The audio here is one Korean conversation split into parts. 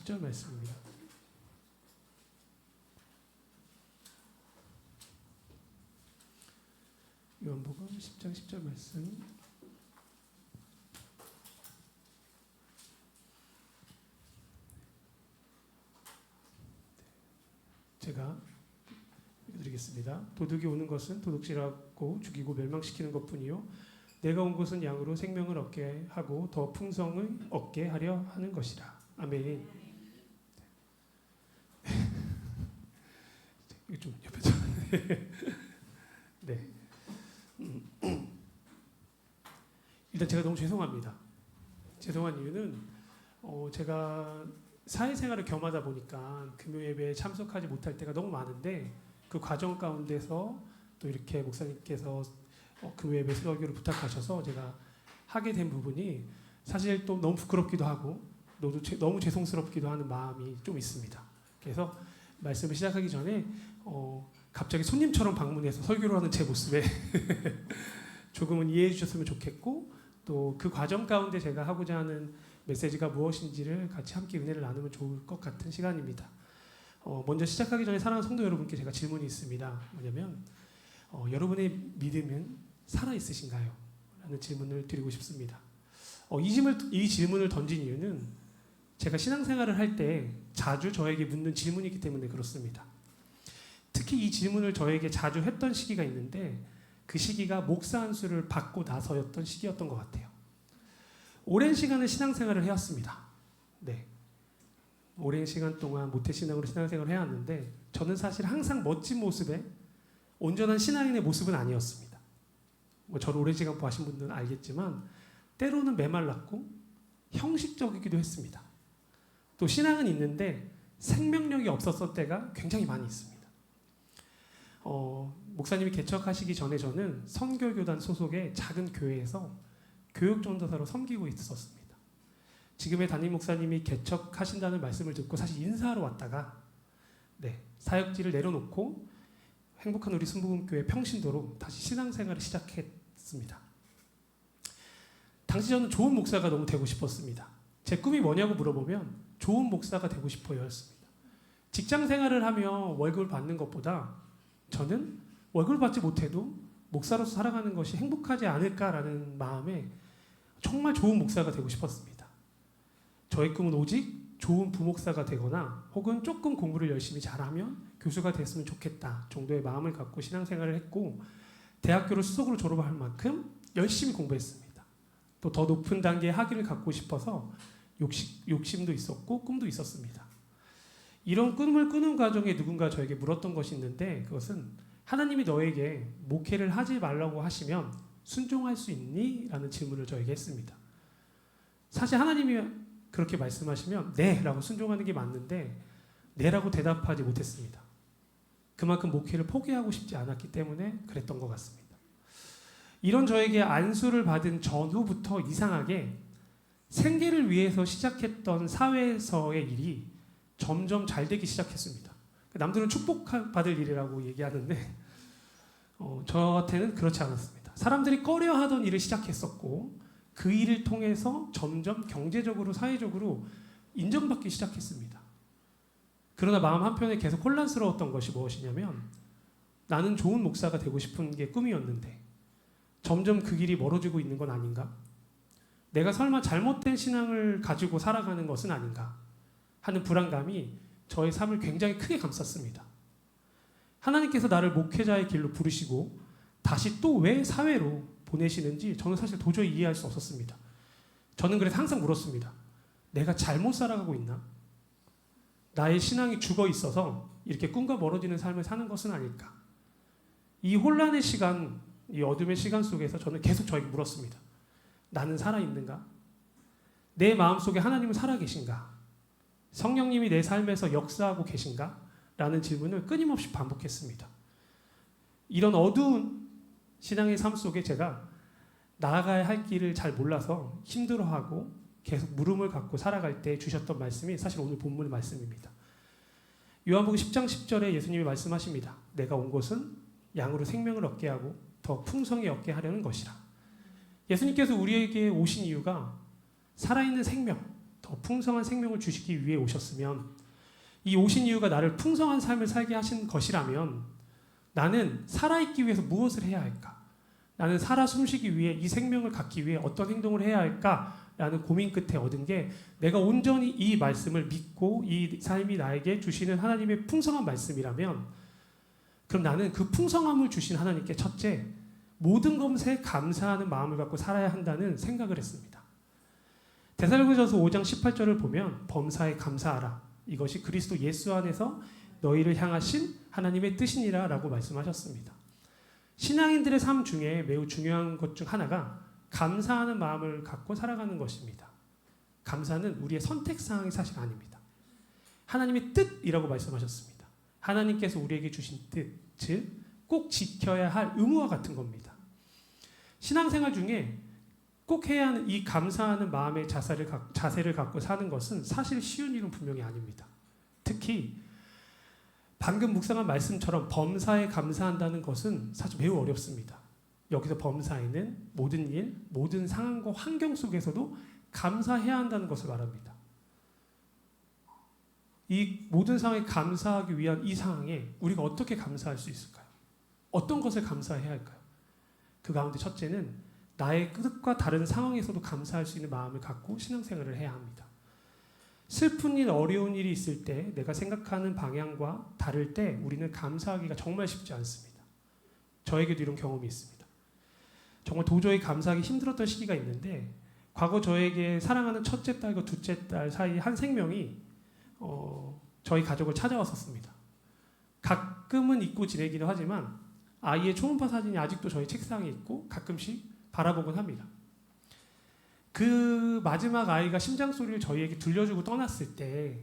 10절 말씀입니다. 요한복음 10장 10절 말씀. 제가 읽어드리겠습니다. 도둑이 오는 것은 도둑질하고 죽이고 멸망시키는 것뿐이요 내가 온 것은 양으로 생명을 얻게 하고 더 풍성을 얻게 하려 하는 것이라. 아멘. 이거 좀 옆에서 네. 일단 제가 너무 죄송합니다. 죄송한 이유는 제가 사회생활을 겸하다 보니까 금요 예배에 참석하지 못할 때가 너무 많은데 그 과정 가운데서 또 이렇게 목사님께서 금요 예배 설교를 부탁하셔서 제가 하게 된 부분이 사실 또 너무 부끄럽기도 하고 너무 죄송스럽기도 하는 마음이 좀 있습니다. 그래서 말씀을 시작하기 전에 갑자기 손님처럼 방문해서 설교를 하는 제 모습에 조금은 이해해 주셨으면 좋겠고 또 그 과정 가운데 제가 하고자 하는 메시지가 무엇인지를 같이 함께 은혜를 나누면 좋을 것 같은 시간입니다. 먼저 시작하기 전에 사랑하는 성도 여러분께 제가 질문이 있습니다. 뭐냐면 여러분의 믿음은 살아있으신가요? 라는 질문을 드리고 싶습니다. 이 질문을 던진 이유는 제가 신앙생활을 할 때 자주 저에게 묻는 질문이기 때문에 그렇습니다. 특히 이 질문을 저에게 자주 했던 시기가 있는데 그 시기가 목사 안수를 받고 나서였던 시기였던 것 같아요. 오랜 시간을 신앙생활을 해왔습니다. 네, 오랜 시간 동안 모태신앙으로 신앙생활을 해왔는데 저는 사실 항상 멋진 모습에 온전한 신앙인의 모습은 아니었습니다. 저를 오랜 시간 보신 분들은 알겠지만 때로는 메말랐고 형식적이기도 했습니다. 또 신앙은 있는데 생명력이 없었을 때가 굉장히 많이 있습니다. 목사님이 개척하시기 전에 저는 선교교단 소속의 작은 교회에서 교육전도사로 섬기고 있었습니다. 지금의 담임 목사님이 개척하신다는 말씀을 듣고 사실 인사하러 왔다가 사역지를 내려놓고 행복한 우리 순복음교회 평신도로 다시 신앙생활을 시작했습니다. 당시 저는 좋은 목사가 너무 되고 싶었습니다. 제 꿈이 뭐냐고 물어보면 좋은 목사가 되고 싶어요 였습니다. 직장생활을 하며 월급을 받는 것보다 저는 월급을 받지 못해도 목사로서 살아가는 것이 행복하지 않을까라는 마음에 정말 좋은 목사가 되고 싶었습니다. 저의 꿈은 오직 좋은 부목사가 되거나 혹은 조금 공부를 열심히 잘하면 교수가 됐으면 좋겠다 정도의 마음을 갖고 신앙생활을 했고 대학교를 수석으로 졸업할 만큼 열심히 공부했습니다. 또 더 높은 단계의 학위를 갖고 싶어서 욕심도 있었고 꿈도 있었습니다. 이런 꿈을 꾸는 과정에 누군가 저에게 물었던 것이 있는데 그것은 하나님이 너에게 목회를 하지 말라고 하시면 순종할 수 있니? 라는 질문을 저에게 했습니다. 사실 하나님이 그렇게 말씀하시면 네 라고 순종하는 게 맞는데 네 라고 대답하지 못했습니다. 그만큼 목회를 포기하고 싶지 않았기 때문에 그랬던 것 같습니다. 이런 저에게 안수를 받은 전후부터 이상하게 생계를 위해서 시작했던 사회에서의 일이 점점 잘 되기 시작했습니다. 남들은 축복받을 일이라고 얘기하는데 저한테는 그렇지 않았습니다. 사람들이 꺼려하던 일을 시작했었고 그 일을 통해서 점점 경제적으로 사회적으로 인정받기 시작했습니다. 그러나 마음 한편에 계속 혼란스러웠던 것이 무엇이냐면 나는 좋은 목사가 되고 싶은 게 꿈이었는데 점점 그 길이 멀어지고 있는 건 아닌가? 내가 설마 잘못된 신앙을 가지고 살아가는 것은 아닌가? 하는 불안감이 저의 삶을 굉장히 크게 감쌌습니다. 하나님께서 나를 목회자의 길로 부르시고 다시 또 왜 사회로 보내시는지 저는 사실 도저히 이해할 수 없었습니다. 저는 그래서 항상 물었습니다. 내가 잘못 살아가고 있나? 나의 신앙이 죽어 있어서 이렇게 꿈과 멀어지는 삶을 사는 것은 아닐까? 이 혼란의 시간, 이 어둠의 시간 속에서 저는 계속 저에게 물었습니다. 나는 살아있는가? 내 마음속에 하나님은 살아계신가? 성령님이 내 삶에서 역사하고 계신가? 라는 질문을 끊임없이 반복했습니다. 이런 어두운 신앙의 삶 속에 제가 나아가야 할 길을 잘 몰라서 힘들어하고 계속 물음을 갖고 살아갈 때 주셨던 말씀이 사실 오늘 본문의 말씀입니다. 요한복음 10장 10절에 예수님이 말씀하십니다. 내가 온 것은 양으로 생명을 얻게 하고 더 풍성히 얻게 하려는 것이라. 예수님께서 우리에게 오신 이유가 살아있는 생명, 더 풍성한 생명을 주시기 위해 오셨으면, 이 오신 이유가 나를 풍성한 삶을 살게 하신 것이라면 나는 살아있기 위해서 무엇을 해야 할까? 나는 살아 숨쉬기 위해 이 생명을 갖기 위해 어떤 행동을 해야 할까? 라는 고민 끝에 얻은 게, 내가 온전히 이 말씀을 믿고 이 삶이 나에게 주시는 하나님의 풍성한 말씀이라면, 그럼 나는 그 풍성함을 주신 하나님께 첫째, 모든 것에 감사하는 마음을 갖고 살아야 한다는 생각을 했습니다. 데살로니가전서 5장 18절을 보면 범사에 감사하라. 이것이 그리스도 예수 안에서 너희를 향하신 하나님의 뜻이니라 라고 말씀하셨습니다. 신앙인들의 삶 중에 매우 중요한 것 중 하나가 감사하는 마음을 갖고 살아가는 것입니다. 감사는 우리의 선택사항이 사실 아닙니다. 하나님의 뜻이라고 말씀하셨습니다. 하나님께서 우리에게 주신 뜻, 즉 꼭 지켜야 할 의무와 같은 겁니다. 신앙생활 중에 꼭 해야 하는 이 감사하는 마음의 자세를 갖고 사는 것은 사실 쉬운 일은 분명히 아닙니다. 특히 방금 묵상한 말씀처럼 범사에 감사한다는 것은 사실 매우 어렵습니다. 여기서 범사에는 모든 일, 모든 상황과 환경 속에서도 감사해야 한다는 것을 말합니다. 이 모든 상황에 감사하기 위한 이 상황에 우리가 어떻게 감사할 수 있을까요? 어떤 것을 감사해야 할까요? 그 가운데 첫째는 나의 뜻과 다른 상황에서도 감사할 수 있는 마음을 갖고 신앙생활을 해야 합니다. 슬픈 일, 어려운 일이 있을 때 내가 생각하는 방향과 다를 때 우리는 감사하기가 정말 쉽지 않습니다. 저에게도 이런 경험이 있습니다. 정말 도저히 감사하기 힘들었던 시기가 있는데, 과거 저에게 사랑하는 첫째 딸과 둘째 딸 사이 한 생명이 저희 가족을 찾아왔었습니다. 가끔은 잊고 지내기도 하지만 아이의 초음파 사진이 아직도 저희 책상에 있고 가끔씩 바라보곤 합니다. 그 마지막 아이가 심장 소리를 저희에게 들려주고 떠났을 때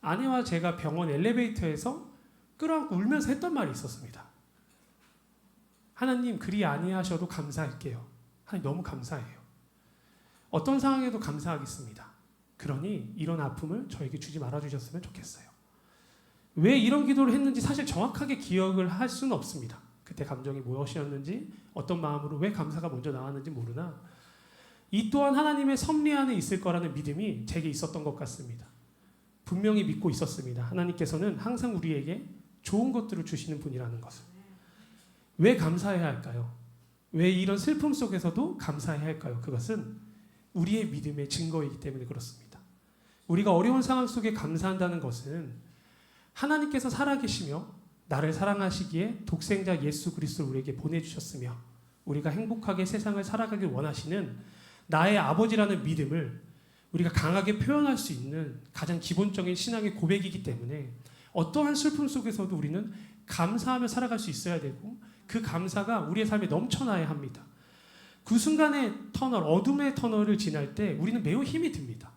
아내와 제가 병원 엘리베이터에서 끌어안고 울면서 했던 말이 있었습니다. 하나님, 그리 아니하셔도 감사할게요. 하나님, 너무 감사해요. 어떤 상황에도 감사하겠습니다. 그러니 이런 아픔을 저에게 주지 말아주셨으면 좋겠어요. 왜 이런 기도를 했는지 사실 정확하게 기억을 할 수는 없습니다. 그때 감정이 무엇이었는지, 어떤 마음으로 왜 감사가 먼저 나왔는지 모르나 이 또한 하나님의 섭리 안에 있을 거라는 믿음이 제게 있었던 것 같습니다. 분명히 믿고 있었습니다. 하나님께서는 항상 우리에게 좋은 것들을 주시는 분이라는 것을. 왜 감사해야 할까요? 왜 이런 슬픔 속에서도 감사해야 할까요? 그것은 우리의 믿음의 증거이기 때문에 그렇습니다. 우리가 어려운 상황 속에 감사한다는 것은 하나님께서 살아계시며 나를 사랑하시기에 독생자 예수 그리스도를 우리에게 보내주셨으며 우리가 행복하게 세상을 살아가길 원하시는 나의 아버지라는 믿음을 우리가 강하게 표현할 수 있는 가장 기본적인 신앙의 고백이기 때문에 어떠한 슬픔 속에서도 우리는 감사하며 살아갈 수 있어야 되고, 그 감사가 우리의 삶에 넘쳐나야 합니다. 그 순간의 터널, 어둠의 터널을 지날 때 우리는 매우 힘이 듭니다.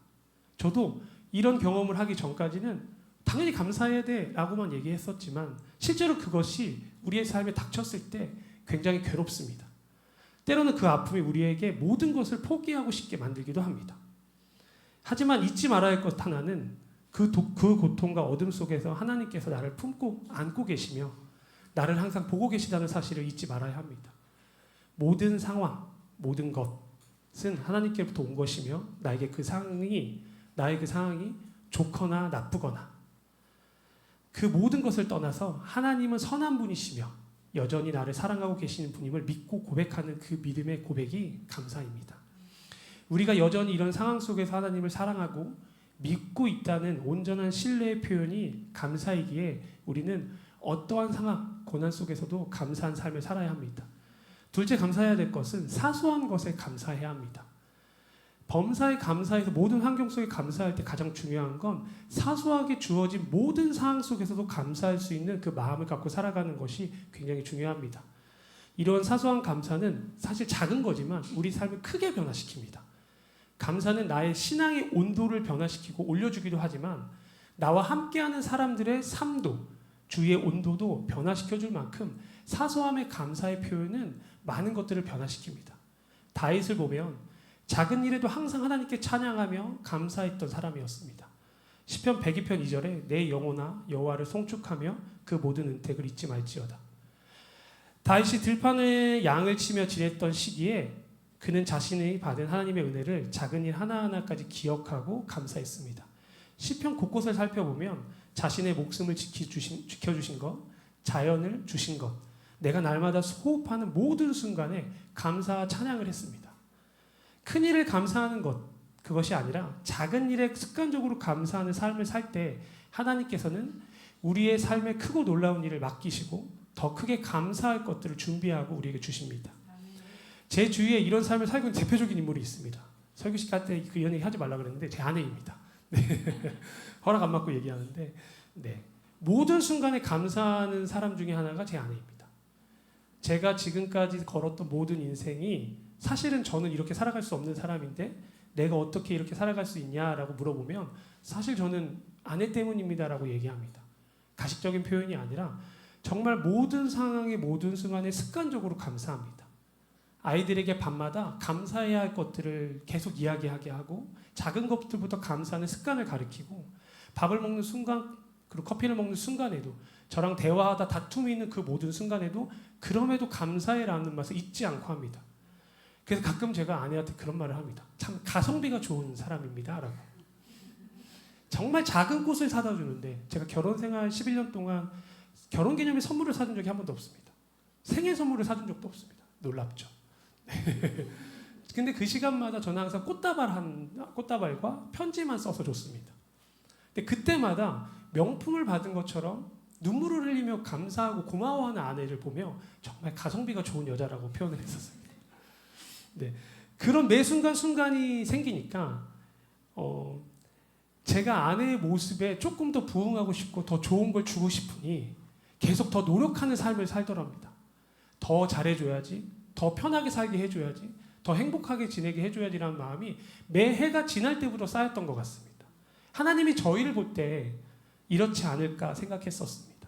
저도 이런 경험을 하기 전까지는 당연히 감사해야 돼 라고만 얘기했었지만 실제로 그것이 우리의 삶에 닥쳤을 때 굉장히 괴롭습니다. 때로는 그 아픔이 우리에게 모든 것을 포기하고 싶게 만들기도 합니다. 하지만 잊지 말아야 할 것 하나는 그 고통과 어둠 속에서 하나님께서 나를 품고 안고 계시며 나를 항상 보고 계시다는 사실을 잊지 말아야 합니다. 모든 상황, 모든 것은 하나님께로부터 온 것이며 나의 그 상황이 좋거나 나쁘거나 그 모든 것을 떠나서 하나님은 선한 분이시며 여전히 나를 사랑하고 계시는 분임을 믿고 고백하는 그 믿음의 고백이 감사입니다. 우리가 여전히 이런 상황 속에서 하나님을 사랑하고 믿고 있다는 온전한 신뢰의 표현이 감사이기에 우리는 어떠한 상황, 고난 속에서도 감사한 삶을 살아야 합니다. 둘째, 감사해야 될 것은 사소한 것에 감사해야 합니다. 범사에 감사해서 모든 환경 속에 감사할 때 가장 중요한 건 사소하게 주어진 모든 상황 속에서도 감사할 수 있는 그 마음을 갖고 살아가는 것이 굉장히 중요합니다. 이런 사소한 감사는 사실 작은 거지만 우리 삶을 크게 변화시킵니다. 감사는 나의 신앙의 온도를 변화시키고 올려주기도 하지만 나와 함께하는 사람들의 삶도, 주위의 온도도 변화시켜줄 만큼 사소함의 감사의 표현은 많은 것들을 변화시킵니다. 다윗을 보면 작은 일에도 항상 하나님께 찬양하며 감사했던 사람이었습니다. 시편 102편 2절에 내 영혼아 여호와를 송축하며 그 모든 은택을 잊지 말지어다. 다윗이 들판에 양을 치며 지냈던 시기에 그는 자신이 받은 하나님의 은혜를 작은 일 하나하나까지 기억하고 감사했습니다. 시편 곳곳을 살펴보면 자신의 목숨을 지켜주신 것, 자연을 주신 것, 내가 날마다 호흡하는 모든 순간에 감사와 찬양을 했습니다. 큰 일을 감사하는 것, 그것이 아니라 작은 일에 습관적으로 감사하는 삶을 살 때 하나님께서는 우리의 삶에 크고 놀라운 일을 맡기시고 더 크게 감사할 것들을 준비하고 우리에게 주십니다. 제 주위에 이런 삶을 살고 있는 대표적인 인물이 있습니다. 설교식 할 때 그 연예기 하지 말라 그랬는데 제 아내입니다. 네. 허락 안 받고 얘기하는데 네. 모든 순간에 감사하는 사람 중에 하나가 제 아내입니다. 제가 지금까지 걸었던 모든 인생이 사실은 저는 이렇게 살아갈 수 없는 사람인데 내가 어떻게 이렇게 살아갈 수 있냐라고 물어보면 사실 저는 아내 때문입니다라고 얘기합니다. 가식적인 표현이 아니라 정말 모든 상황의 모든 순간에 습관적으로 감사합니다. 아이들에게 밤마다 감사해야 할 것들을 계속 이야기하게 하고 작은 것들부터 감사하는 습관을 가르치고 밥을 먹는 순간 그리고 커피를 먹는 순간에도 저랑 대화하다 다툼이 있는 그 모든 순간에도 그럼에도 감사해라는 말을 잊지 않고 합니다. 그래서 가끔 제가 아내한테 그런 말을 합니다. 참 가성비가 좋은 사람입니다 라고. 정말 작은 꽃을 사다 주는데 제가 결혼 생활 11년 동안 결혼 기념일 선물을 사준 적이 한 번도 없습니다. 생일 선물을 사준 적도 없습니다. 놀랍죠. 근데 그 시간마다 저는 항상 꽃다발과 편지만 써서 줬습니다. 근데 그때마다 명품을 받은 것처럼 눈물을 흘리며 감사하고 고마워하는 아내를 보며 정말 가성비가 좋은 여자라고 표현을 했었습니다. 네, 그런 매 순간순간이 생기니까 제가 아내의 모습에 조금 더 부응하고 싶고 더 좋은 걸 주고 싶으니 계속 더 노력하는 삶을 살더랍니다. 더 잘해줘야지, 더 편하게 살게 해줘야지, 더 행복하게 지내게 해줘야지라는 마음이 매해가 지날 때부터 쌓였던 것 같습니다. 하나님이 저희를 볼 때 이렇지 않을까 생각했었습니다.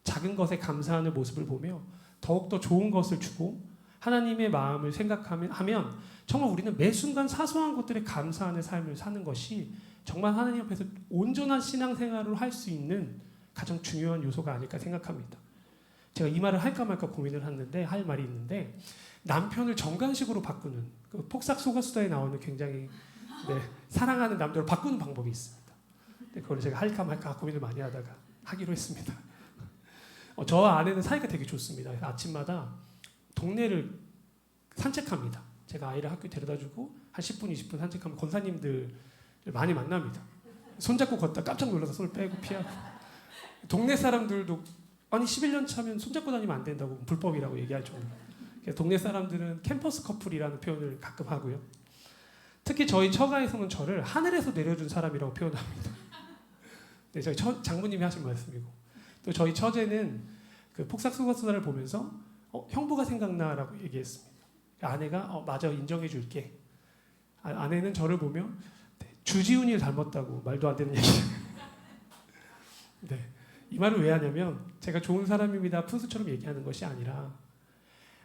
작은 것에 감사하는 모습을 보며 더욱더 좋은 것을 주고 하나님의 마음을 생각하면 정말 우리는 매 순간 사소한 것들에 감사하는 삶을 사는 것이 정말 하나님 앞에서 온전한 신앙생활을 할 수 있는 가장 중요한 요소가 아닐까 생각합니다. 제가 이 말을 할까 말까 고민을 했는데 할 말이 있는데 남편을 정관식으로 바꾸는 그 폭삭 속았수다에 나오는 굉장히 사랑하는 남자로 바꾸는 방법이 있습니다. 그걸 제가 할까 말까 고민을 많이 하다가 하기로 했습니다. 저와 아내는 사이가 되게 좋습니다. 아침마다 동네를 산책합니다. 제가 아이를 학교에 데려다주고 한 10분, 20분 산책하면 권사님들을 많이 만납니다. 손잡고 걷다 깜짝 놀라서 손을 빼고 피하고 동네 사람들도 아니 11년 차면 손잡고 다니면 안 된다고 불법이라고 얘기할 정도로 동네 사람들은 캠퍼스 커플이라는 표현을 가끔 하고요. 특히 저희 처가에서는 저를 하늘에서 내려준 사람이라고 표현합니다. 네, 저희 장모님이 하신 말씀이고 또 저희 처제는 그 폭삭 속았수다를 보면서 형부가 생각나라고 얘기했습니다. 아내가 맞아 인정해 줄게. 아내는 저를 보며 주지훈이를 닮았다고 말도 안 되는 얘기. 네, 이 말을 왜 하냐면 제가 좋은 사람입니다 푼수처럼 얘기하는 것이 아니라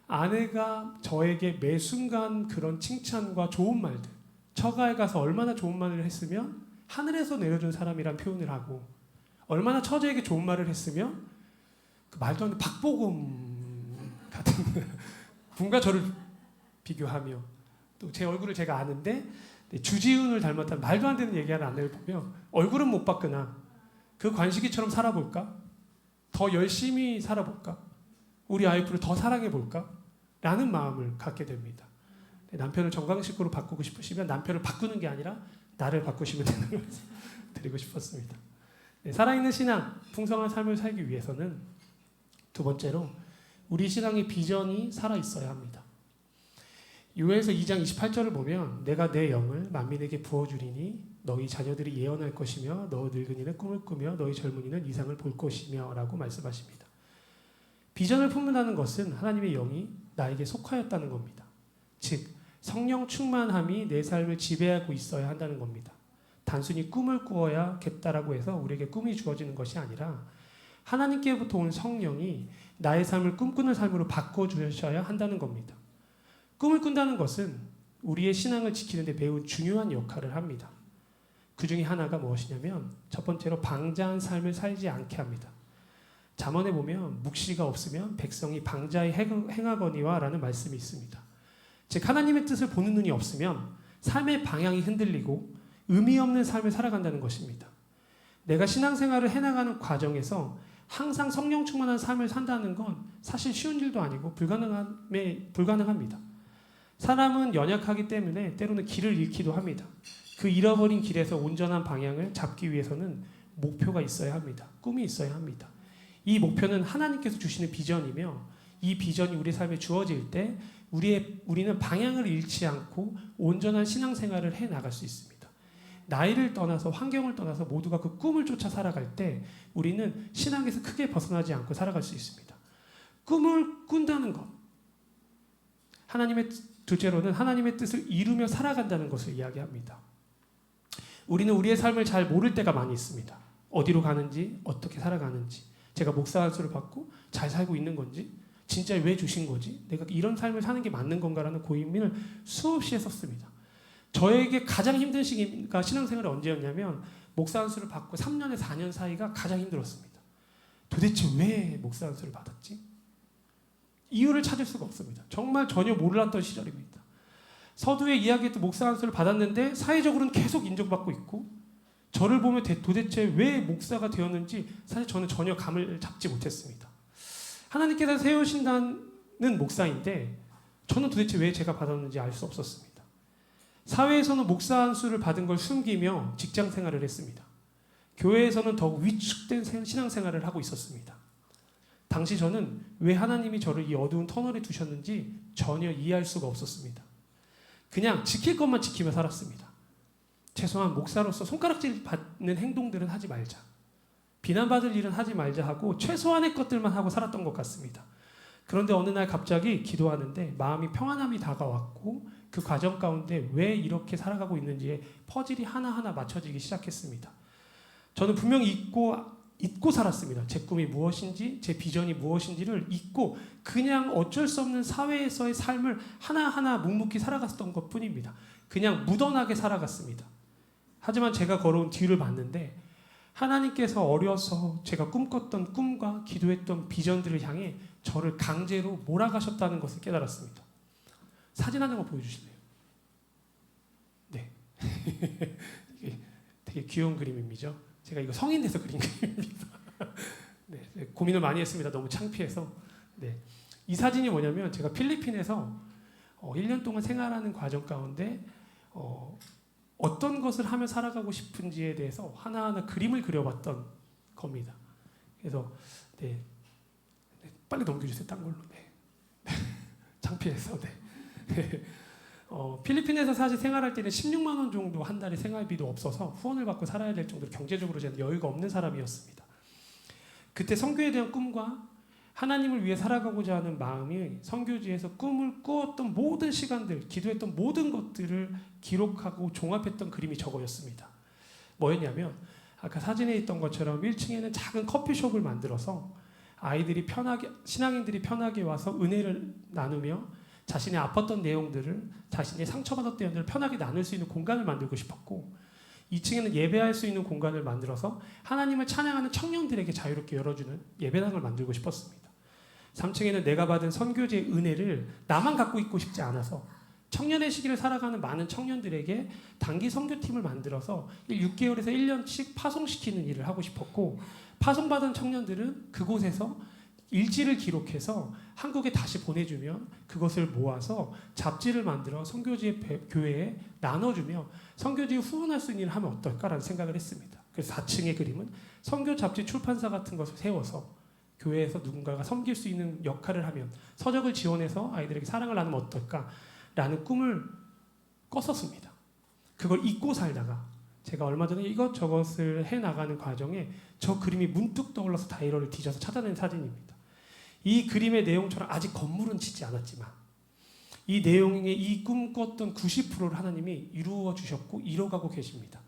아내가 저에게 매 순간 그런 칭찬과 좋은 말들 처가에 가서 얼마나 좋은 말을 했으면 하늘에서 내려준 사람이란 표현을 하고 얼마나 처제에게 좋은 말을 했으면 그 말도 안 되는 박보검 같은 분과 저를 비교하며 또 제 얼굴을 제가 아는데 주지훈을 닮았다는 말도 안 되는 얘기하는 아내를 보며 얼굴은 못 바꾸나 그 관식이처럼 살아볼까? 더 열심히 살아볼까? 우리 와이프를 더 사랑해볼까? 라는 마음을 갖게 됩니다. 남편을 정강식으로 바꾸고 싶으시면 남편을 바꾸는 게 아니라 나를 바꾸시면 되는 걸 드리고 싶었습니다. 네, 살아있는 신앙, 풍성한 삶을 살기 위해서는 두 번째로 우리 신앙의 비전이 살아있어야 합니다. 요엘서 2장 28절을 보면 내가 내 영을 만민에게 부어주리니 너희 자녀들이 예언할 것이며 너 늙은이는 꿈을 꾸며 너희 젊은이는 이상을 볼 것이며 라고 말씀하십니다. 비전을 품는다는 것은 하나님의 영이 나에게 속하였다는 겁니다. 즉 성령 충만함이 내 삶을 지배하고 있어야 한다는 겁니다. 단순히 꿈을 꾸어야겠다라고 해서 우리에게 꿈이 주어지는 것이 아니라 하나님께부터 온 성령이 나의 삶을 꿈꾸는 삶으로 바꿔주셔야 한다는 겁니다. 꿈을 꾼다는 것은 우리의 신앙을 지키는 데 매우 중요한 역할을 합니다. 그 중에 하나가 무엇이냐면 첫 번째로 방자한 삶을 살지 않게 합니다. 잠언에 보면 묵시가 없으면 백성이 방자히 행하거니와 라는 말씀이 있습니다. 즉 하나님의 뜻을 보는 눈이 없으면 삶의 방향이 흔들리고 의미 없는 삶을 살아간다는 것입니다. 내가 신앙생활을 해나가는 과정에서 항상 성령 충만한 삶을 산다는 건 사실 쉬운 일도 아니고 불가능합니다. 사람은 연약하기 때문에 때로는 길을 잃기도 합니다. 그 잃어버린 길에서 온전한 방향을 잡기 위해서는 목표가 있어야 합니다. 꿈이 있어야 합니다. 이 목표는 하나님께서 주시는 비전이며 이 비전이 우리 삶에 주어질 때 우리는 방향을 잃지 않고 온전한 신앙생활을 해나갈 수 있습니다. 나이를 떠나서 환경을 떠나서 모두가 그 꿈을 쫓아 살아갈 때 우리는 신앙에서 크게 벗어나지 않고 살아갈 수 있습니다. 꿈을 꾼다는 것. 둘째로는 하나님의 뜻을 이루며 살아간다는 것을 이야기합니다. 우리는 우리의 삶을 잘 모를 때가 많이 있습니다. 어디로 가는지, 어떻게 살아가는지, 제가 목사 안수를 받고 잘 살고 있는 건지, 진짜 왜 주신 거지, 내가 이런 삶을 사는 게 맞는 건가라는 고민을 수없이 했었습니다. 저에게 가장 힘든 시기가 신앙생활이 언제였냐면 목사 안수를 받고 3년에서 4년 사이가 가장 힘들었습니다. 도대체 왜 목사 안수를 받았지? 이유를 찾을 수가 없습니다. 정말 전혀 몰랐던 시절입니다. 서두에 이야기했던 목사 안수를 받았는데 사회적으로는 계속 인정받고 있고 저를 보면 도대체 왜 목사가 되었는지 사실 저는 전혀 감을 잡지 못했습니다. 하나님께서 세우신다는 목사인데 저는 도대체 왜 제가 받았는지 알 수 없었습니다. 사회에서는 목사 안수를 받은 걸 숨기며 직장 생활을 했습니다. 교회에서는 더욱 위축된 신앙생활을 하고 있었습니다. 당시 저는 왜 하나님이 저를 이 어두운 터널에 두셨는지 전혀 이해할 수가 없었습니다. 그냥 지킬 것만 지키며 살았습니다. 최소한 목사로서 손가락질 받는 행동들은 하지 말자. 비난받을 일은 하지 말자 하고 최소한의 것들만 하고 살았던 것 같습니다. 그런데 어느 날 갑자기 기도하는데 마음이 평안함이 다가왔고 그 과정 가운데 왜 이렇게 살아가고 있는지에 퍼즐이 하나하나 맞춰지기 시작했습니다. 저는 분명히 잊고 살았습니다. 제 꿈이 무엇인지, 제 비전이 무엇인지를 잊고 그냥 어쩔 수 없는 사회에서의 삶을 하나하나 묵묵히 살아갔던 것뿐입니다. 그냥 무던하게 살아갔습니다. 하지만 제가 걸어온 뒤를 봤는데 하나님께서 어려서 제가 꿈꿨던 꿈과 기도했던 비전들을 향해 저를 강제로 몰아가셨다는 것을 깨달았습니다. 사진 한 장만 보여주실래요? 네. 되게 귀여운 그림이죠. 제가 이거 성인 돼서 그린 그림입니다. 네, 고민을 많이 했습니다. 너무 창피해서. 네. 이 사진이 뭐냐면 제가 필리핀에서 1년 동안 생활하는 과정 가운데 어떤 것을 하며 살아가고 싶은지에 대해서 하나하나 그림을 그려봤던 겁니다. 그래서 네, 빨리 넘겨주세요. 딴 걸로. 네. 창피해서. 네. 필리핀에서 사실 생활할 때는 16만 원 정도 한 달에 생활비도 없어서 후원을 받고 살아야 될 정도로 경제적으로 저는 여유가 없는 사람이었습니다. 그때 선교에 대한 꿈과 하나님을 위해 살아가고자 하는 마음이 선교지에서 꿈을 꾸었던 모든 시간들, 기도했던 모든 것들을 기록하고 종합했던 그림이 저거였습니다. 뭐였냐면 아까 사진에 있던 것처럼 1층에는 작은 커피숍을 만들어서 아이들이 편하게, 신앙인들이 편하게 와서 은혜를 나누며 자신의 아팠던 내용들을, 자신의 상처받았던 내용들을 편하게 나눌 수 있는 공간을 만들고 싶었고 2층에는 예배할 수 있는 공간을 만들어서 하나님을 찬양하는 청년들에게 자유롭게 열어주는 예배당을 만들고 싶었습니다. 3층에는 내가 받은 선교지의 은혜를 나만 갖고 있고 싶지 않아서 청년의 시기를 살아가는 많은 청년들에게 단기 선교팀을 만들어서 6개월에서 1년씩 파송시키는 일을 하고 싶었고 파송받은 청년들은 그곳에서 일지를 기록해서 한국에 다시 보내주면 그것을 모아서 잡지를 만들어 선교지의 교회에 나눠주며 선교지에 후원할 수 있는 일을 하면 어떨까라는 생각을 했습니다. 그래서 4층의 그림은 선교 잡지 출판사 같은 것을 세워서 교회에서 누군가가 섬길 수 있는 역할을 하면 서적을 지원해서 아이들에게 사랑을 나누면 어떨까라는 꿈을 꿨었습니다. 그걸 잊고 살다가 제가 얼마 전에 이것저것을 해나가는 과정에 저 그림이 문득 떠올라서 다이어리를 뒤져서 찾아낸 사진입니다. 이 그림의 내용처럼 아직 건물은 짓지 않았지만 이 내용의 이 꿈꿨던 90%를 하나님이 이루어 주셨고 이뤄가고 계십니다.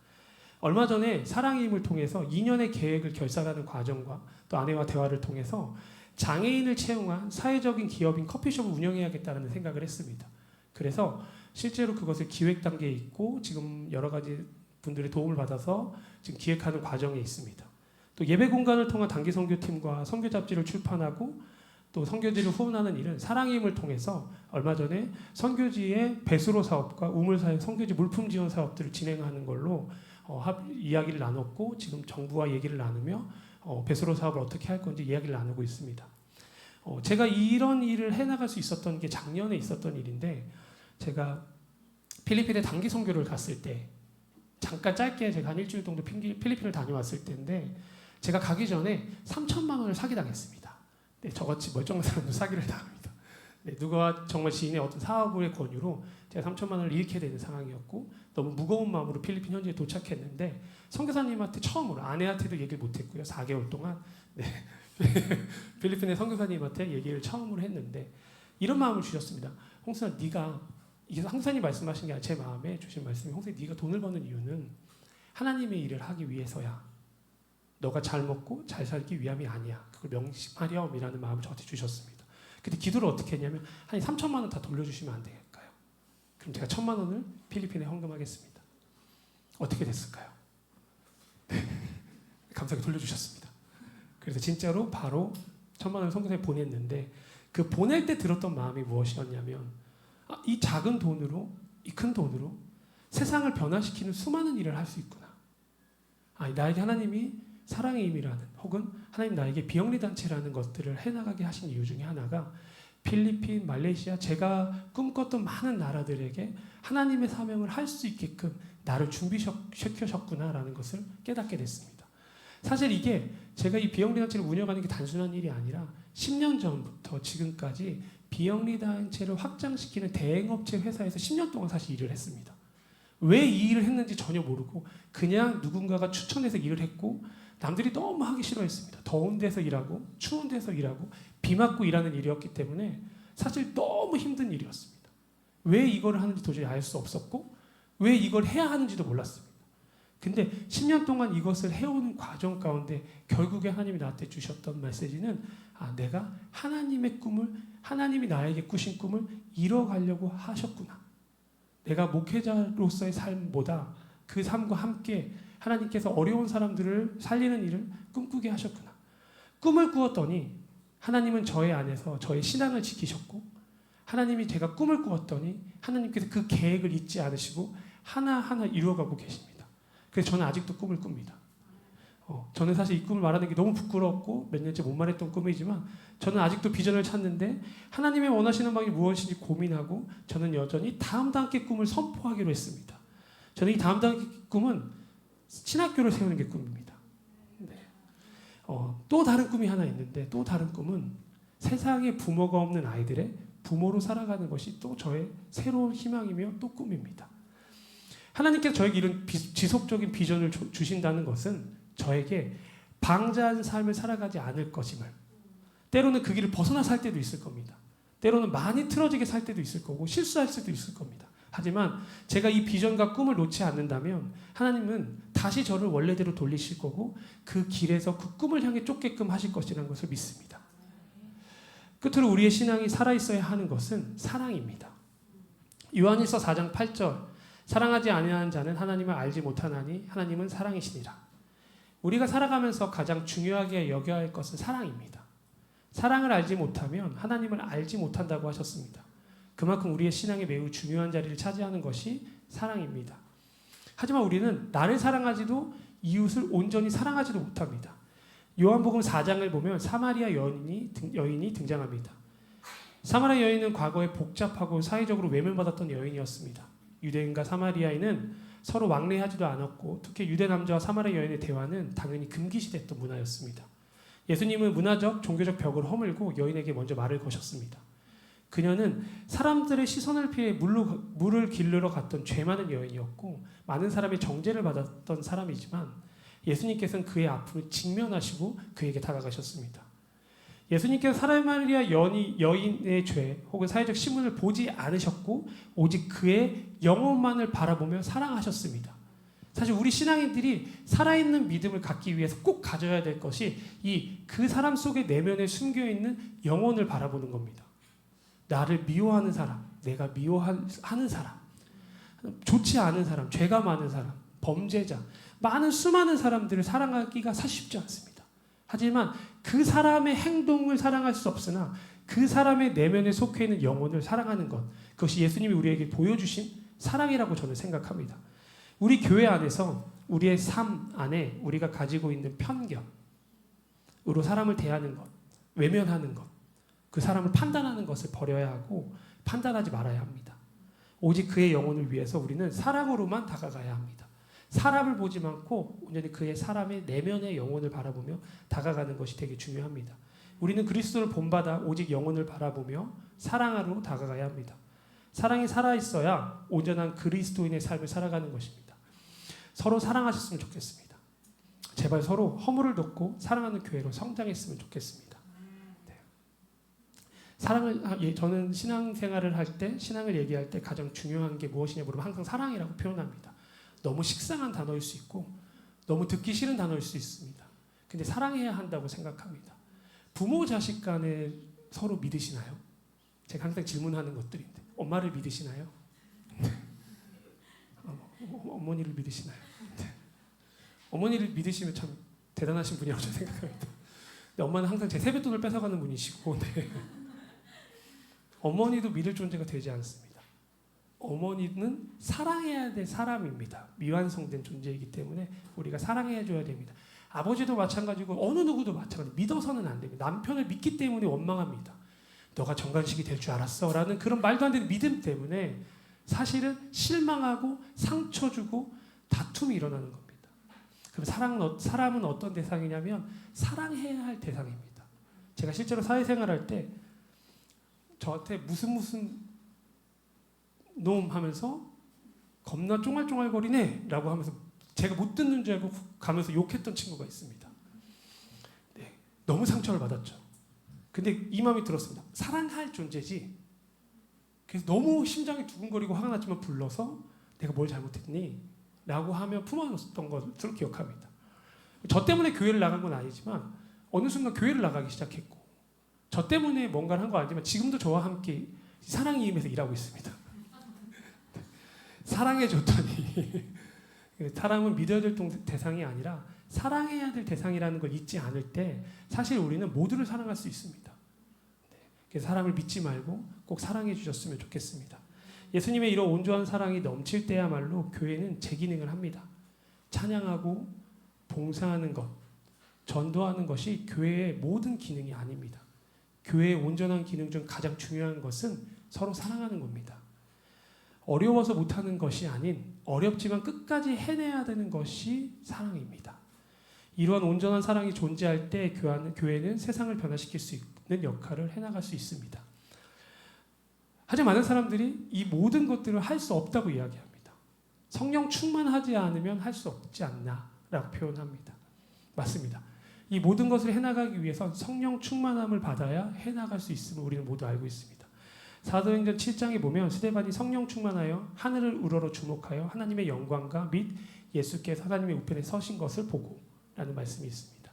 얼마 전에 사랑의 힘을 통해서 2년의 계획을 결산하는 과정과 또 아내와 대화를 통해서 장애인을 채용한 사회적인 기업인 커피숍을 운영해야겠다는 생각을 했습니다. 그래서 실제로 그것을 기획 단계에 있고 지금 여러 가지 분들의 도움을 받아서 지금 기획하는 과정에 있습니다. 또 예배 공간을 통한 단기 선교팀과 선교 잡지를 출판하고 또 선교지를 후원하는 일은 사랑의 힘을 통해서 얼마 전에 선교지의 배수로 사업과 우물사역 선교지 물품 지원 사업들을 진행하는 걸로 이야기를 나눴고 지금 정부와 얘기를 나누며 배수로 사업을 어떻게 할 건지 이야기를 나누고 있습니다. 제가 이런 일을 해나갈 수 있었던 게 작년에 있었던 일인데 제가 필리핀에 단기 선교를 갔을 때 잠깐 짧게 제가 한 일주일 정도 필리핀을 다녀왔을 때인데 제가 가기 전에 3천만 원을 사기당했습니다. 네, 저같이 멀쩡한 사람도 사기를 당합니다. 네, 누가 정말 지인의 어떤 사업의 권유로 제가 3천만 원을 잃게 되는 상황이었고 너무 무거운 마음으로 필리핀 현지에 도착했는데 선교사님한테 처음으로 아내한테도 얘기를 못했고요. 4개월 동안 네, 필리핀의 선교사님한테 얘기를 처음으로 했는데 이런 마음을 주셨습니다. 홍수야 네가 이게 항상이 말씀하신 게 아니라 제 마음에 주신 말씀이 홍수야 네가 돈을 버는 이유는 하나님의 일을 하기 위해서야. 너가 잘 먹고 잘 살기 위함이 아니야. 그걸 명심하렴이라는 마음을 저한테 주셨습니다. 근데 기도를 어떻게 했냐면 한 3천만 원 다 돌려주시면 안 될까요? 그럼 제가 1,000만 원을 필리핀에 헌금하겠습니다. 어떻게 됐을까요? 네. 감사하게 돌려주셨습니다. 그래서 진짜로 바로 1,000만 원을 선교사에 보냈는데 그 보낼 때 들었던 마음이 무엇이었냐면 이 작은 돈으로 이 큰 돈으로 세상을 변화시키는 수많은 일을 할 수 있구나. 나에게 하나님이 사랑의 힘이라는 혹은 하나님 나에게 비영리단체라는 것들을 해나가게 하신 이유 중에 하나가 필리핀, 말레이시아 제가 꿈꿨던 많은 나라들에게 하나님의 사명을 할 수 있게끔 나를 준비시켜셨구나라는 것을 깨닫게 됐습니다. 사실 이게 제가 이 비영리단체를 운영하는 게 단순한 일이 아니라 10년 전부터 지금까지 비영리단체를 확장시키는 대행업체 회사에서 10년 동안 사실 일을 했습니다. 왜 이 일을 했는지 전혀 모르고 그냥 누군가가 추천해서 일을 했고 남들이 너무 하기 싫어했습니다. 더운 데서 일하고 추운 데서 일하고 비 맞고 일하는 일이었기 때문에 사실 너무 힘든 일이었습니다. 왜 이걸 하는지 도저히 알 수 없었고 왜 이걸 해야 하는지도 몰랐습니다. 근데 10년 동안 이것을 해오는 과정 가운데 결국에 하나님이 나한테 주셨던 메시지는 내가 하나님의 꿈을 하나님이 나에게 꾸신 꿈을 이뤄가려고 하셨구나. 내가 목회자로서의 삶보다 그 삶과 함께 하나님께서 어려운 사람들을 살리는 일을 꿈꾸게 하셨구나. 꿈을 꾸었더니 하나님은 저의 안에서 저의 신앙을 지키셨고 하나님이 제가 꿈을 꾸었더니 하나님께서 그 계획을 잊지 않으시고 하나하나 이루어가고 계십니다. 그래서 저는 아직도 꿈을 꿉니다. 저는 사실 이 꿈을 말하는 게 너무 부끄럽고 몇 년째 못 말했던 꿈이지만 저는 아직도 비전을 찾는데 하나님의 원하시는 방이 무엇인지 고민하고 저는 여전히 다음 단계 꿈을 선포하기로 했습니다. 저는 이 다음 단계 꿈은 신학교를 세우는 게 꿈입니다. 네. 또 다른 꿈이 하나 있는데 또 다른 꿈은 세상에 부모가 없는 아이들의 부모로 살아가는 것이 또 저의 새로운 희망이며 또 꿈입니다. 하나님께서 저에게 이런 지속적인 비전을 주신다는 것은 저에게 방자한 삶을 살아가지 않을 것임을 때로는 그 길을 벗어나 살 때도 있을 겁니다. 때로는 많이 틀어지게 살 때도 있을 거고 실수할 수도 있을 겁니다. 하지만 제가 이 비전과 꿈을 놓지 않는다면 하나님은 다시 저를 원래대로 돌리실 거고 그 길에서 그 꿈을 향해 쫓게끔 하실 것이라는 것을 믿습니다. 끝으로 우리의 신앙이 살아있어야 하는 것은 사랑입니다. 요한일서 4장 8절 사랑하지 아니하는 자는 하나님을 알지 못하나니 하나님은 사랑이시니라. 우리가 살아가면서 가장 중요하게 여겨야 할 것은 사랑입니다. 사랑을 알지 못하면 하나님을 알지 못한다고 하셨습니다. 그만큼 우리의 신앙에 매우 중요한 자리를 차지하는 것이 사랑입니다. 하지만 우리는 나를 사랑하지도 이웃을 온전히 사랑하지도 못합니다. 요한복음 4장을 보면 사마리아 여인이 등장합니다. 사마리아 여인은 과거에 복잡하고 사회적으로 외면받았던 여인이었습니다. 유대인과 사마리아인은 서로 왕래하지도 않았고 특히 유대 남자와 사마리아 여인의 대화는 당연히 금기시됐던 문화였습니다. 예수님은 문화적, 종교적 벽을 허물고 여인에게 먼저 말을 거셨습니다. 그녀는 사람들의 시선을 피해 물을 길르러 갔던 죄 많은 여인이었고 많은 사람의 정죄를 받았던 사람이지만 예수님께서는 그의 아픔을 직면하시고 그에게 다가가셨습니다. 예수님께서 사마리아 여인의 죄 혹은 사회적 신분을 보지 않으셨고 오직 그의 영혼만을 바라보며 사랑하셨습니다. 사실 우리 신앙인들이 살아있는 믿음을 갖기 위해서 꼭 가져야 될 것이 그 사람 속의 내면에 숨겨있는 영혼을 바라보는 겁니다. 나를 미워하는 사람, 내가 미워하는 사람, 좋지 않은 사람, 죄가 많은 사람, 범죄자, 수많은 사람들을 사랑하기가 사실 쉽지 않습니다. 하지만 그 사람의 행동을 사랑할 수 없으나 그 사람의 내면에 속해 있는 영혼을 사랑하는 것, 그것이 예수님이 우리에게 보여주신 사랑이라고 저는 생각합니다. 우리 교회 안에서 우리의 삶 안에 우리가 가지고 있는 편견으로 사람을 대하는 것, 외면하는 것, 그 사람을 판단하는 것을 버려야 하고 판단하지 말아야 합니다. 오직 그의 영혼을 위해서 우리는 사랑으로만 다가가야 합니다. 사람을 보지 않고 온전히 그의 사람의 내면의 영혼을 바라보며 다가가는 것이 되게 중요합니다. 우리는 그리스도를 본받아 오직 영혼을 바라보며 사랑으로 다가가야 합니다. 사랑이 살아있어야 온전한 그리스도인의 삶을 살아가는 것입니다. 서로 사랑하셨으면 좋겠습니다. 제발 서로 허물을 덮고 사랑하는 교회로 성장했으면 좋겠습니다. 사랑을, 저는 신앙생활을 할 때, 신앙을 얘기할 때 가장 중요한 게 무엇이냐 물으면 항상 사랑이라고 표현합니다. 너무 식상한 단어일 수 있고 너무 듣기 싫은 단어일 수 있습니다. 근데 사랑해야 한다고 생각합니다. 부모 자식 간에 서로 믿으시나요? 제가 항상 질문하는 것들인데 엄마를 믿으시나요? 어머니를 믿으시나요? 어머니를 믿으시면 참 대단하신 분이라고 저는 생각합니다. 근데 엄마는 항상 제 세뱃돈을 뺏어가는 분이시고 어머니도 믿을 존재가 되지 않습니다. 어머니는 사랑해야 될 사람입니다. 미완성된 존재이기 때문에 우리가 사랑해 줘야 됩니다. 아버지도 마찬가지고 어느 누구도 마찬가지. 믿어서는 안 됩니다. 남편을 믿기 때문에 원망합니다. 너가 정관식이 될 줄 알았어? 라는 그런 말도 안 되는 믿음 때문에 사실은 실망하고 상처 주고 다툼이 일어나는 겁니다. 그럼 사람은 어떤 대상이냐면 사랑해야 할 대상입니다. 제가 실제로 사회생활할 때 저한테 무슨 놈 하면서 겁나 쫑알쫑알거리네 라고 하면서 제가 못 듣는 줄 알고 가면서 욕했던 친구가 있습니다. 네, 너무 상처를 받았죠. 근데 이 마음이 들었습니다. 사랑할 존재지. 그래서 너무 심장이 두근거리고 화가 났지만 불러서 내가 뭘 잘못했니? 라고 하며 품어줬던 것을 기억합니다. 저 때문에 교회를 나간 건 아니지만 어느 순간 교회를 나가기 시작했고 저 때문에 뭔가를 한 건 아니지만 지금도 저와 함께 사랑이 임해서 일하고 있습니다. 사랑해줬더니 사람은 믿어야 될 대상이 아니라 사랑해야 될 대상이라는 걸 잊지 않을 때 사실 우리는 모두를 사랑할 수 있습니다. 그래서 사람을 믿지 말고 꼭 사랑해 주셨으면 좋겠습니다. 예수님의 이런 온전한 사랑이 넘칠 때야말로 교회는 제 기능을 합니다. 찬양하고 봉사하는 것, 전도하는 것이 교회의 모든 기능이 아닙니다. 교회의 온전한 기능 중 가장 중요한 것은 서로 사랑하는 겁니다. 어려워서 못하는 것이 아닌 어렵지만 끝까지 해내야 되는 것이 사랑입니다. 이러한 온전한 사랑이 존재할 때 교회는 세상을 변화시킬 수 있는 역할을 해나갈 수 있습니다. 하지만 많은 사람들이 이 모든 것들을 할 수 없다고 이야기합니다. 성령 충만하지 않으면 할 수 없지 않나 라고 표현합니다. 맞습니다. 이 모든 것을 해나가기 위해서 성령 충만함을 받아야 해나갈 수 있음을 우리는 모두 알고 있습니다. 사도행전 7장에 보면 스데반이 성령 충만하여 하늘을 우러러 주목하여 하나님의 영광과 및 예수께서 하나님의 우편에 서신 것을 보고 라는 말씀이 있습니다.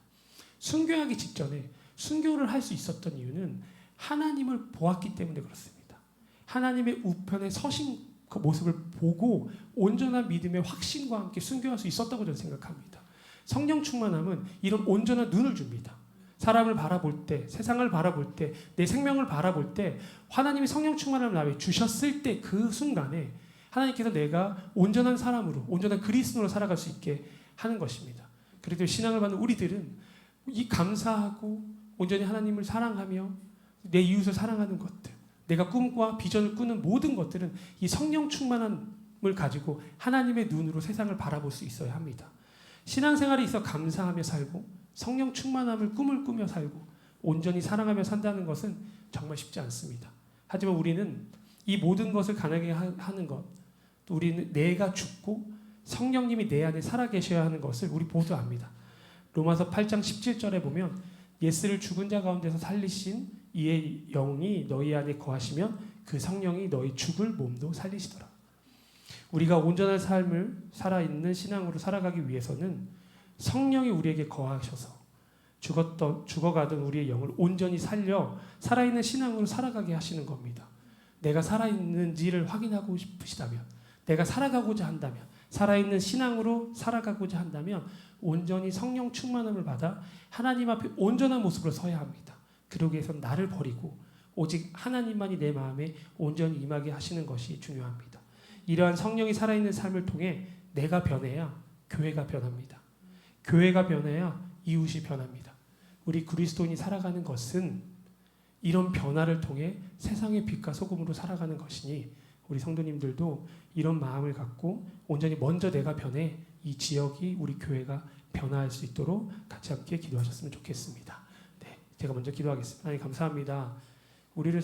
순교하기 직전에 순교를 할 수 있었던 이유는 하나님을 보았기 때문에 그렇습니다. 하나님의 우편에 서신 그 모습을 보고 온전한 믿음의 확신과 함께 순교할 수 있었다고 저는 생각합니다. 성령 충만함은 이런 온전한 눈을 줍니다. 사람을 바라볼 때, 세상을 바라볼 때, 내 생명을 바라볼 때 하나님이 성령 충만함을 나에게 주셨을 때 그 순간에 하나님께서 내가 온전한 사람으로, 온전한 그리스도로 살아갈 수 있게 하는 것입니다. 그래도 신앙을 받는 우리들은 이 감사하고 온전히 하나님을 사랑하며 내 이웃을 사랑하는 것들, 내가 꿈과 비전을 꾸는 모든 것들은 이 성령 충만함을 가지고 하나님의 눈으로 세상을 바라볼 수 있어야 합니다. 신앙생활에 있어 감사하며 살고 성령 충만함을 꿈을 꾸며 살고 온전히 사랑하며 산다는 것은 정말 쉽지 않습니다. 하지만 우리는 이 모든 것을 가능하게 하는 것, 또 우리는 내가 죽고 성령님이 내 안에 살아계셔야 하는 것을 우리 모두 압니다. 로마서 8장 17절에 보면 예스를 죽은 자 가운데서 살리신 이의 영이 너희 안에 거하시면 그 성령이 너희 죽을 몸도 살리시더라. 우리가 온전한 삶을 살아있는 신앙으로 살아가기 위해서는 성령이 우리에게 거하셔서 죽어가던 우리의 영을 온전히 살려 살아있는 신앙으로 살아가게 하시는 겁니다. 내가 살아있는지를 확인하고 싶으시다면, 내가 살아가고자 한다면, 살아있는 신앙으로 살아가고자 한다면 온전히 성령 충만함을 받아 하나님 앞에 온전한 모습으로 서야 합니다. 그러기 위해서는 나를 버리고 오직 하나님만이 내 마음에 온전히 임하게 하시는 것이 중요합니다. 이러한 성령이 살아있는 삶을 통해 내가 변해야 교회가 변합니다. 교회가 변해야 이웃이 변합니다. 우리 그리스도인이 살아가는 것은 이런 변화를 통해 세상의 빛과 소금으로 살아가는 것이니 우리 성도님들도 이런 마음을 갖고 온전히 먼저 내가 변해 이 지역이 우리 교회가 변화할 수 있도록 같이 함께 기도하셨으면 좋겠습니다. 네, 제가 먼저 기도하겠습니다. 하나님 감사합니다. 우리를